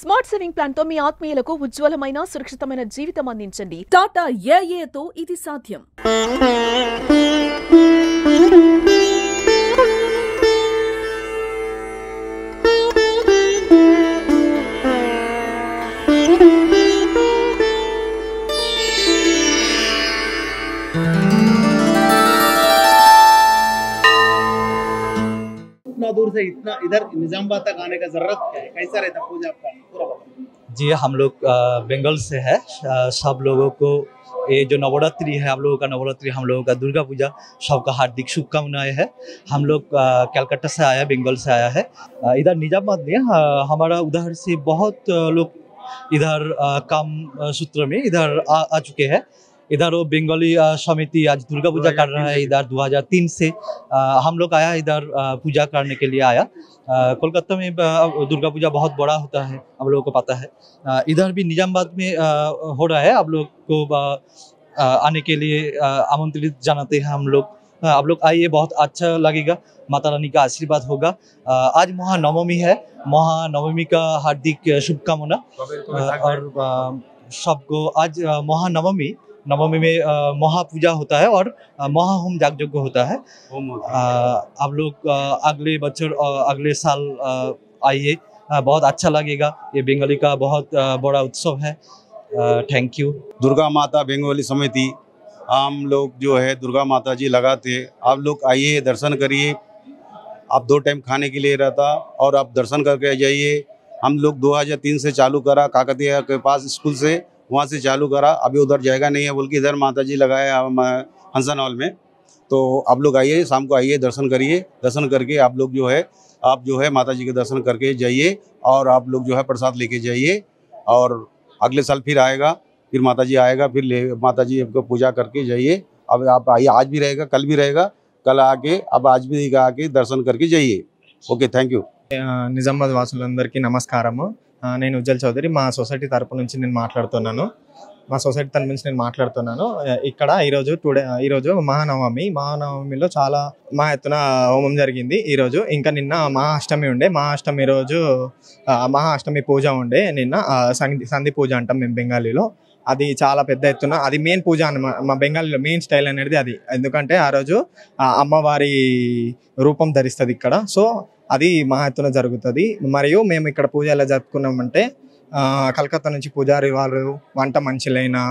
Smart saving plan తో మీ ఆత్మీయులకు ఉజ్వలమైన సురక్షితమైన జీవితం అందించండి. టాటా ఏఏతో ఇది సాధ్యం. इतना दूर से इतना इधर निजामाबाद तक आने का जरूरत क्या है? कैसा रहता पूजा आपका पूरा बताओ। जी हम लोग बंगाल से है। सब लोगों को ये जो नवरात्रि है आप लोगों का नवरात्रि, हम लोगों का दुर्गा पूजा, सबका हार्दिक शुभकामनाएं है। हम लोग कलकत्ता से आया, बंगाल से आया है। इधर निजामाबाद में हमारा उधर से बहुत लोग इधर काम सूत्र में इधर आ चुके हैं। इधर वो बंगाली समिति आज दुर्गा पूजा कर रहा है। इधर 2003 से हम लोग आया, इधर पूजा करने के लिए आया। कोलकाता में दुर्गा पूजा बहुत बड़ा होता है, आप लोगों को पता है। इधर भी निजामाबाद में हो रहा है। आप लोग को आने के लिए आमंत्रित जानाते हैं हम लोग। आप लोग आइए, बहुत अच्छा लगेगा, माता रानी का आशीर्वाद होगा। आज महानवमी है, महानवमी का हार्दिक शुभकामना। और सबको आज महानवमी में महापूजा होता है और महाहोम यज्ञ होता है। आप लोग अगले बच्चों अगले साल आइए, बहुत अच्छा लगेगा। ये बंगाली का बहुत बड़ा उत्सव है। Thank you. दुर्गा माता बंगाली समिति हम लोग जो है दुर्गा माता जी लगाते हैं। आप लोग आइए, दर्शन करिए। आप 2 टाइम खाने के लिए रहता और आप दर्शन करके जाइए। हम लोग 2003 से चालू करा, काकतिया के पास स्कूल से, वहाँ से चालू करा। अभी उधर जाएगा नहीं है बोल के इधर माता जी लगाया हंसन हॉल में। तो आप लोग आइए, शाम को आइए, दर्शन करिए। दर्शन करके आप लोग जो है माता जी के दर्शन करके जाइए और आप लोग जो है प्रसाद लेके जाइए। और अगले साल फिर आएगा, फिर माता जी आएगा, फिर माता जी को पूजा करके जाइए। अब आप आइए, आज भी रहेगा, कल भी रहेगा। कल आके अब आज भी आके दर्शन करके जाइए। Okay, thank you. నిజామాబాద్ వాసులందరికీ నమస్కారము. నేను ఉజ్జల్ చౌదరి, మా సొసైటీ తరపు నుంచి నేను మాట్లాడుతున్నాను. ఇక్కడ ఈరోజు మహానవమిలో చాలా మహా ఎత్తున హోమం జరిగింది. ఈరోజు ఇంకా నిన్న మహాష్టమి ఉండే, మహాష్టమి రోజు మహాష్టమి పూజ ఉండే. నిన్న సంధి పూజ అంటాం మేము బెంగాలీలో. అది చాలా పెద్ద ఎత్తున, అది మెయిన్ పూజ అన్నమాట. మా బెంగాలీలో మెయిన్ స్టైల్ అనేది అది. ఎందుకంటే ఆ రోజు అమ్మవారి రూపం ధరిస్తుంది ఇక్కడ. సో అది మహా ఎత్తున జరుగుతుంది. మరియు మేము ఇక్కడ పూజ ఎలా జరుపుకున్నామంటే, కలకత్తా నుంచి పూజారి వాళ్ళు వంట మంచిలైనా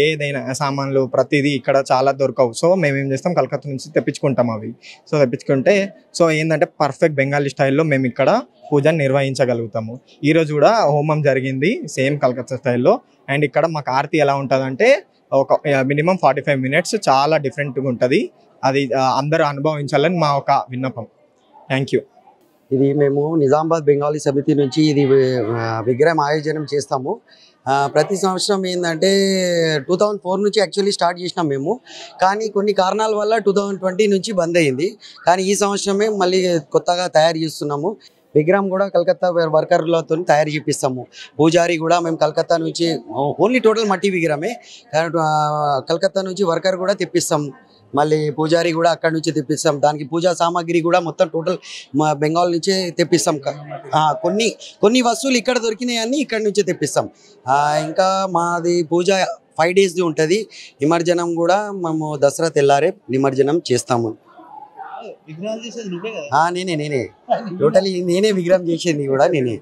ఏదైనా సామాన్లు ప్రతిదీ ఇక్కడ చాలా దొరకవు. సో మేమేం చేస్తాం, కలకత్తా నుంచి తెప్పించుకుంటాం అవి. సో తెప్పించుకుంటే ఏంటంటే పర్ఫెక్ట్ బెంగాలీ స్టైల్లో మేము ఇక్కడ పూజను నిర్వహించగలుగుతాము. ఈరోజు కూడా హోమం జరిగింది సేమ్ కలకత్తా స్టైల్లో. అండ్ ఇక్కడ మాకు ఆరతి ఎలా ఉంటుందంటే ఒక మినిమం 45 మినిట్స్, చాలా డిఫరెంట్గా ఉంటుంది. అది అందరూ అనుభవించాలని మా ఒక విన్నపం. Thank you. ఇది మేము నిజామాబాద్ బెంగాలీ సమితి నుంచి ఇది విగ్రహం ఆయోజనం చేస్తాము. ప్రతి సంవత్సరం ఏంటంటే 2004 నుంచి యాక్చువల్లీ స్టార్ట్ చేసినాం మేము. కానీ కొన్ని కారణాల వల్ల 2020 నుంచి బంద్ అయింది. కానీ ఈ సంవత్సరమే మళ్ళీ కొత్తగా తయారు చేస్తున్నాము. విగ్రహం కూడా కలకత్తా వర్కర్లతో తయారు చేపిస్తాము. పూజారి కూడా మేము కలకత్తా నుంచి, ఓన్లీ టోటల్ మట్టి విగ్రహమే, కలకత్తా నుంచి వర్కర్ కూడా తెప్పిస్తాం. మళ్ళీ పూజారి కూడా అక్కడ నుంచి తెప్పిస్తాం. దానికి పూజా సామాగ్రి కూడా మొత్తం టోటల్ మా బెంగాల్ నుంచే తెప్పిస్తాం. కొన్ని వస్తువులు ఇక్కడ దొరికినాయని ఇక్కడ నుంచే తెప్పిస్తాం. ఇంకా మాది పూజ 5 డేస్ది ఉంటుంది. నిమజ్జనం కూడా మేము దసరా తెల్లారే నిమజ్జనం చేస్తాము. నేనే టోటలీ నేనే విగ్రహం చేసేది కూడా నేనే.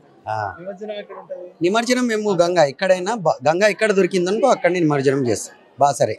నిమజ్జనం మేము గంగా ఎక్కడ దొరికిందనుకో అక్కడనే నిమజ్జనం చేస్తాం. బాసరే.